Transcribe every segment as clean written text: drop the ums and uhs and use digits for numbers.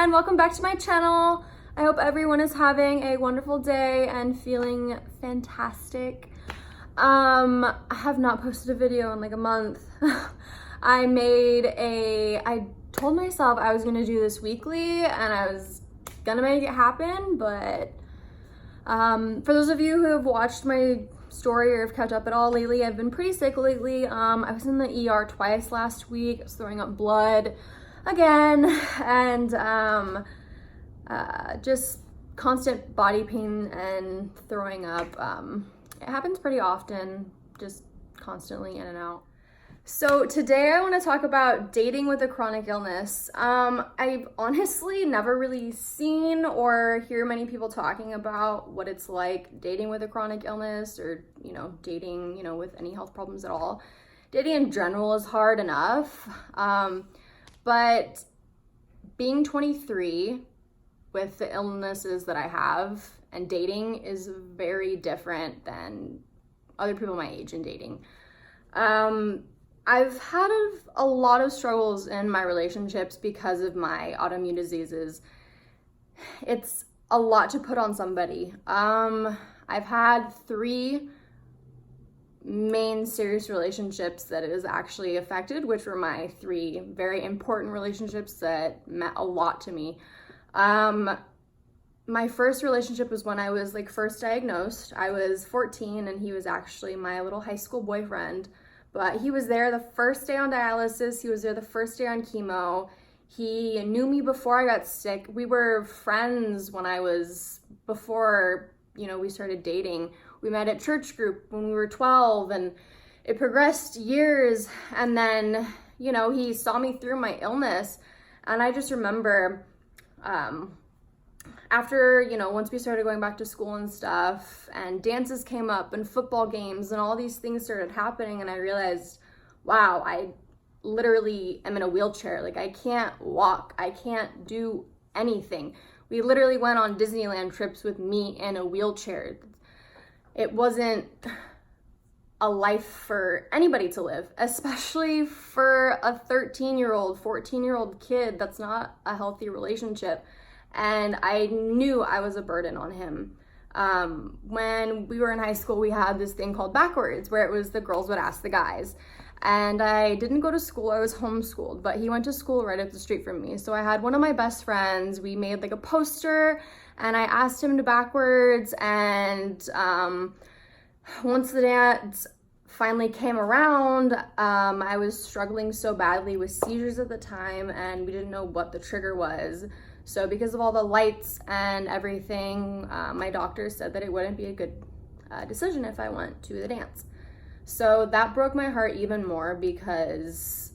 and welcome back to my channel. I hope everyone is having a wonderful day and feeling fantastic. I have not posted a video in like a month. I told myself I was gonna do this weekly and I was gonna make it happen, but for those of you who have watched my story or have kept up at all lately, I've been pretty sick lately. I was in the ER twice last week. I was throwing up blood again, and just constant body pain and throwing up. It happens pretty often, just constantly in and out. So today I want to talk about dating with a chronic illness. I've honestly never really seen or hear many people talking about what it's like dating with a chronic illness, or, dating, with any health problems at all. Dating in general is hard enough. But being 23 with the illnesses that I have and dating is very different than other people my age in dating. I've had a lot of struggles in my relationships because of my autoimmune diseases. It's a lot to put on somebody. I've had 3 main serious relationships that it has actually affected, which were my 3 very important relationships that meant a lot to me. My first relationship was when I was first diagnosed. I was 14 and he was actually my little high school boyfriend, but he was there the first day on dialysis. He was there the first day on chemo. He knew me before I got sick. We were friends before we started dating. We met at church group when we were 12, and it progressed years. And then, he saw me through my illness. And I just remember, after, once we started going back to school and stuff, and dances came up and football games and all these things started happening, and I realized, wow, I literally am in a wheelchair. I can't walk. I can't do anything. We literally went on Disneyland trips with me in a wheelchair. It wasn't a life for anybody to live, especially for a 13-year-old, 14-year-old kid. That's not a healthy relationship. And I knew I was a burden on him. When we were in high school, we had this thing called Backwards, where it was the girls would ask the guys. And I didn't go to school, I was homeschooled, but he went to school right up the street from me. So I had one of my best friends, we made a poster, and I asked him to Backwards, and once the dance finally came around, I was struggling so badly with seizures at the time, and we didn't know what the trigger was. So because of all the lights and everything, my doctor said that it wouldn't be a good decision if I went to the dance. So that broke my heart even more, because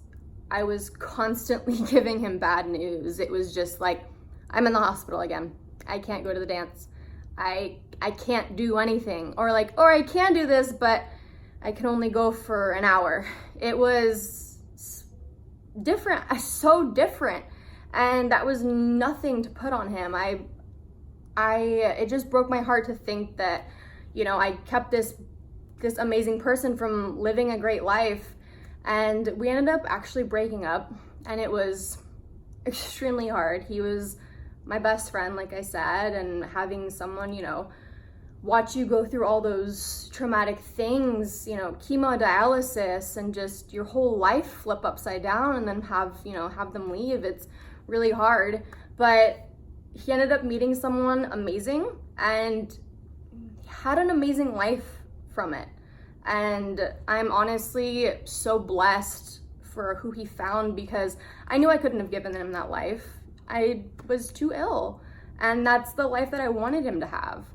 I was constantly giving him bad news. It was just I'm in the hospital again. I can't go to the dance. I can't do anything. Or I can do this, but I can only go for an hour. It was different, so different. And that was nothing to put on him. It just broke my heart to think that, I kept this amazing person from living a great life, and we ended up actually breaking up, and it was extremely hard. He was my best friend, like I said, and having someone, watch you go through all those traumatic things, chemo, dialysis, and just your whole life flip upside down, and then have them leave. It's really hard. But he ended up meeting someone amazing and had an amazing life from it. And I'm honestly so blessed for who he found, because I knew I couldn't have given him that life. I was too ill, and that's the life that I wanted him to have.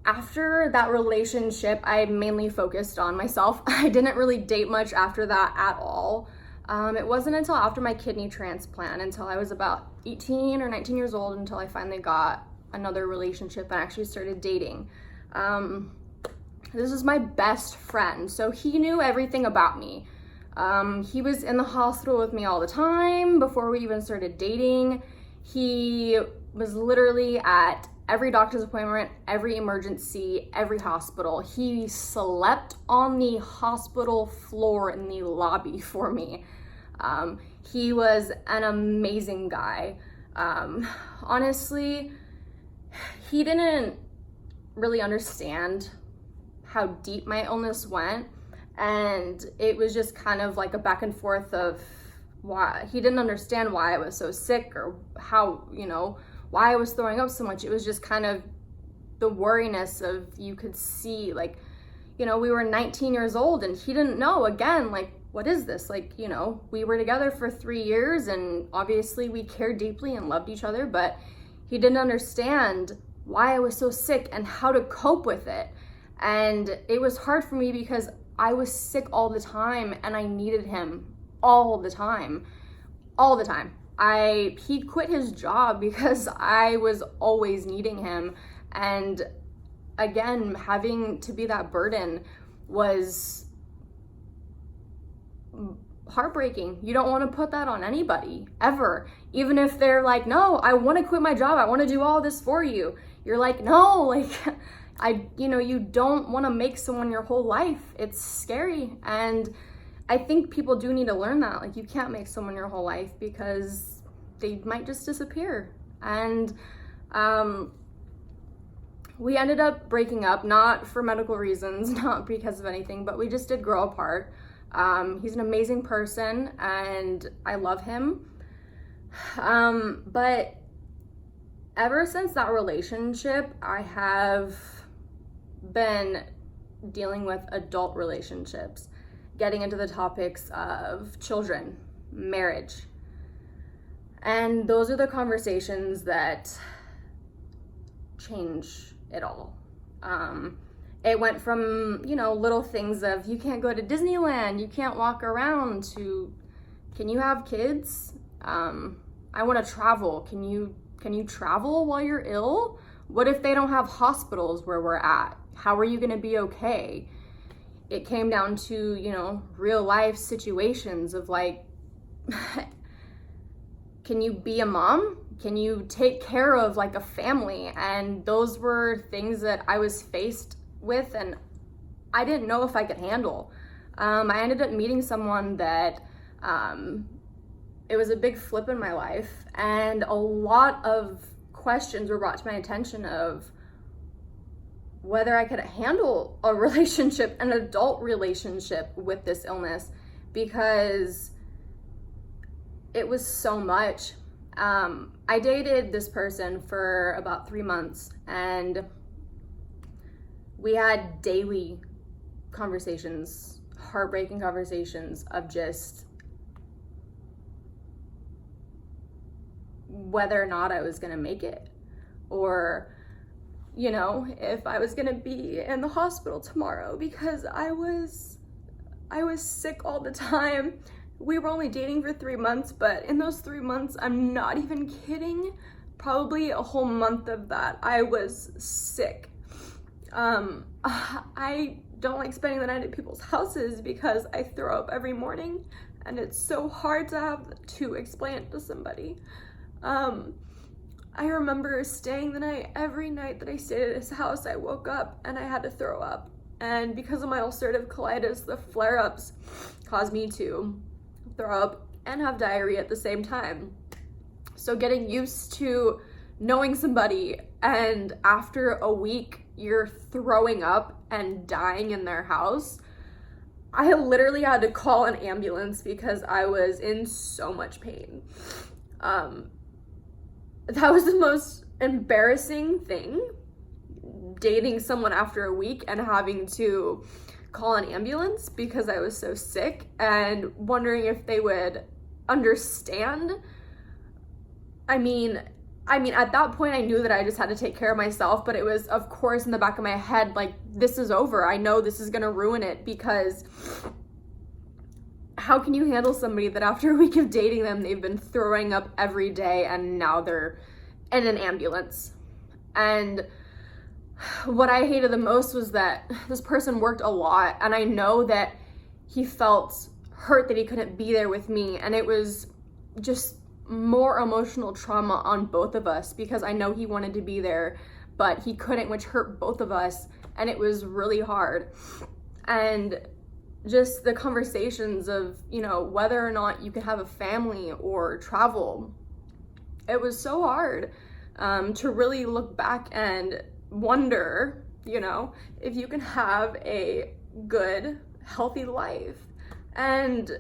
After that relationship, I mainly focused on myself. I didn't really date much after that at all. It wasn't until after my kidney transplant, until I was about 18 or 19 years old, until I finally got another relationship and actually started dating. This was my best friend, so he knew everything about me. He was in the hospital with me all the time before we even started dating. He was literally at every doctor's appointment, every emergency, every hospital. He slept on the hospital floor in the lobby for me. He was an amazing guy. Honestly, he didn't really understand how deep my illness went, and it was just kind of like a back and forth of why he didn't understand why I was so sick, or how, why I was throwing up so much. It was just kind of the worriness of, you could see, like, we were 19 years old and he didn't know, again, like, what is this? Like, we were together for 3 years and obviously we cared deeply and loved each other, but he didn't understand why I was so sick and how to cope with it. And it was hard for me because I was sick all the time and I needed him all the time. He quit his job because I was always needing him. And again, having to be that burden was heartbreaking. You don't want to put that on anybody, ever. Even if they're like, no, I want to quit my job, I want to do all this for you. You're like, no, like, you don't want to make someone your whole life. It's scary. And I think people do need to learn that. Like, you can't make someone your whole life because they might just disappear. And we ended up breaking up, not for medical reasons, not because of anything, but we just did grow apart. He's an amazing person and I love him. But ever since that relationship, I have been dealing with adult relationships, getting into the topics of children, marriage. And those are the conversations that change it all. It went from, little things of, you can't go to Disneyland, you can't walk around, to, can you have kids? I want to travel. Can you travel while you're ill? What if they don't have hospitals where we're at? How are you going to be okay? It came down to, real life situations of like, can you be a mom? Can you take care of like a family? And those were things that I was faced with and I didn't know if I could handle. I ended up meeting someone that it was a big flip in my life, and a lot of questions were brought to my attention of whether I could handle a relationship, an adult relationship with this illness, because it was so much. I dated this person for about 3 months and we had daily conversations, heartbreaking conversations of just whether or not I was gonna make it, or if I was gonna be in the hospital tomorrow, because I was sick all the time. We were only dating for 3 months, but in those 3 months, I'm not even kidding, probably a whole month of that, I was sick. I don't like spending the night at people's houses because I throw up every morning and it's so hard to have to explain it to somebody. I remember staying the night. Every night that I stayed at his house, I woke up and I had to throw up. And because of my ulcerative colitis, the flare-ups caused me to throw up and have diarrhea at the same time. So getting used to knowing somebody and after a week you're throwing up and dying in their house, I literally had to call an ambulance because I was in so much pain. That was the most embarrassing thing, dating someone after a week and having to call an ambulance because I was so sick and wondering if they would understand. I mean, at that point I knew that I just had to take care of myself, but it was, of course, in the back of my head, like, this is over. I know this is gonna ruin it, because how can you handle somebody that after a week of dating them, they've been throwing up every day and now they're in an ambulance? And what I hated the most was that this person worked a lot, and I know that he felt hurt that he couldn't be there with me, and it was just more emotional trauma on both of us because I know he wanted to be there, but he couldn't, which hurt both of us, and it was really hard. And just the conversations of, you know, whether or not you could have a family or travel. It was so hard to really look back and wonder, you know, if you can have a good, healthy life. And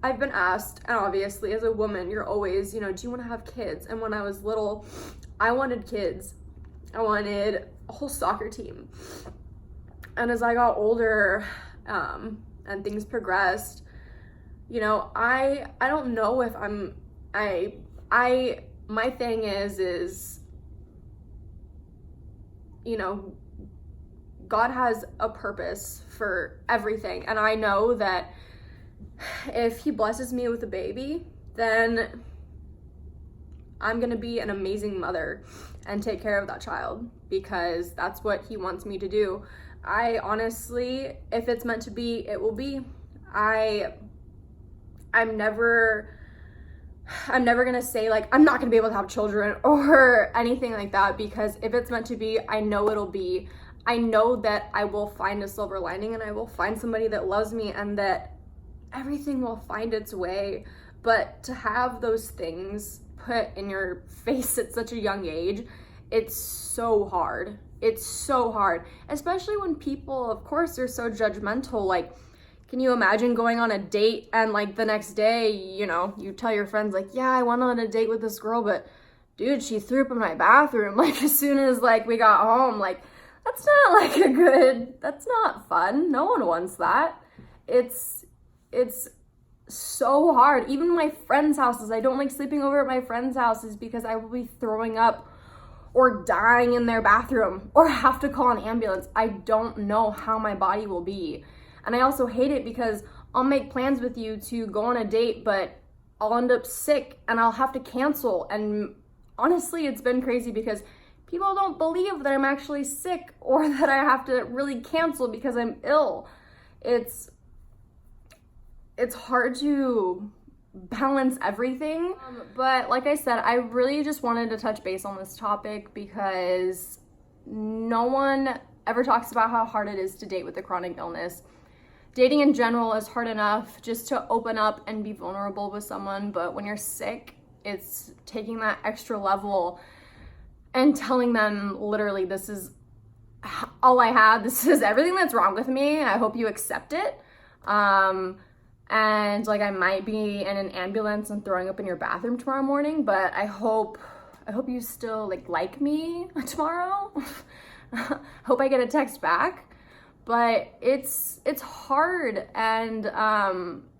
I've been asked, and obviously as a woman, you're always, you know, do you want to have kids? And when I was little, I wanted kids. I wanted a whole soccer team. And as I got older, and things progressed, you know, I don't know if my thing is, you know, God has a purpose for everything. And I know that if he blesses me with a baby, then I'm gonna be an amazing mother and take care of that child, because that's what he wants me to do. I honestly, if it's meant to be, it will be. I'm never gonna say like I'm not gonna be able to have children or anything like that, because if it's meant to be, I know it'll be. I know that I will find a silver lining, and I will find somebody that loves me, and that everything will find its way. But to have those things put in your face at such a young age, it's so hard. It's so hard, especially when people, of course, are so judgmental. Like, can you imagine going on a date and like the next day, you know, you tell your friends like, yeah, I went on a date with this girl, but dude, she threw up in my bathroom. Like, as soon as like we got home, like, that's not like that's not fun. No one wants that. It's so hard. Even my friends' houses, I don't like sleeping over at my friends' houses because I will be throwing up or dying in their bathroom or have to call an ambulance. I don't know how my body will be. And I also hate it because I'll make plans with you to go on a date, but I'll end up sick and I'll have to cancel. And honestly, it's been crazy because people don't believe that I'm actually sick or that I have to really cancel because I'm ill. It's hard to balance everything. But like I said, I really just wanted to touch base on this topic because no one ever talks about how hard it is to date with a chronic illness. Dating in general is hard enough just to open up and be vulnerable with someone, but when you're sick, it's taking that extra level and telling them literally, this is all I have, this is everything that's wrong with me, I hope you accept it. And like I might be in an ambulance and throwing up in your bathroom tomorrow morning, but I hope you still like me tomorrow. Hope I get a text back. But it's hard, and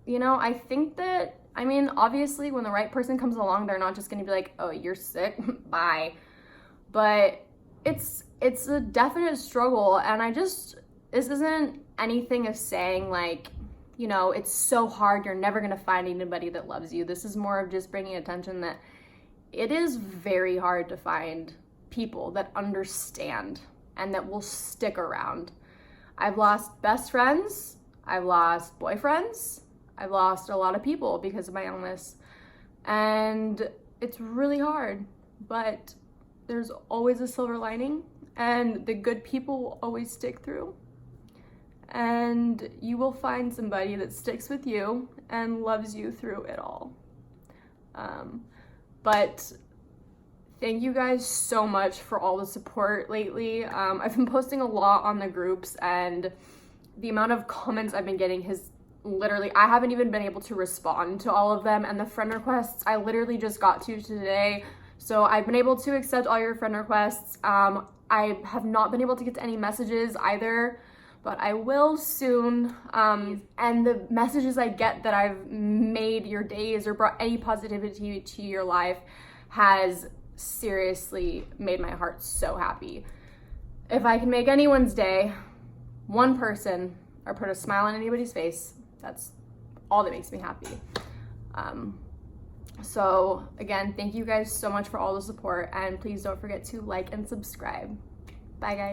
you know, I think that, I mean, obviously when the right person comes along, they're not just gonna be like, oh, you're sick, bye. But it's a definite struggle, and this isn't anything of saying like, you know, it's so hard, you're never gonna find anybody that loves you. This is more of just bringing attention that it is very hard to find people that understand and that will stick around. I've lost best friends, I've lost boyfriends, I've lost a lot of people because of my illness, and it's really hard, but there's always a silver lining, and the good people will always stick through. And you will find somebody that sticks with you and loves you through it all. But thank you guys so much for all the support lately. I've been posting a lot on the groups, and the amount of comments I've been getting has literally, I haven't even been able to respond to all of them, and the friend requests I literally just got to today. So I've been able to accept all your friend requests. I have not been able to get to any messages either, but I will soon. And the messages I get that I've made your days or brought any positivity to your life has seriously made my heart so happy. If I can make anyone's day, one person, or put a smile on anybody's face, that's all that makes me happy. So again, thank you guys so much for all the support, and please don't forget to like and subscribe. Bye guys.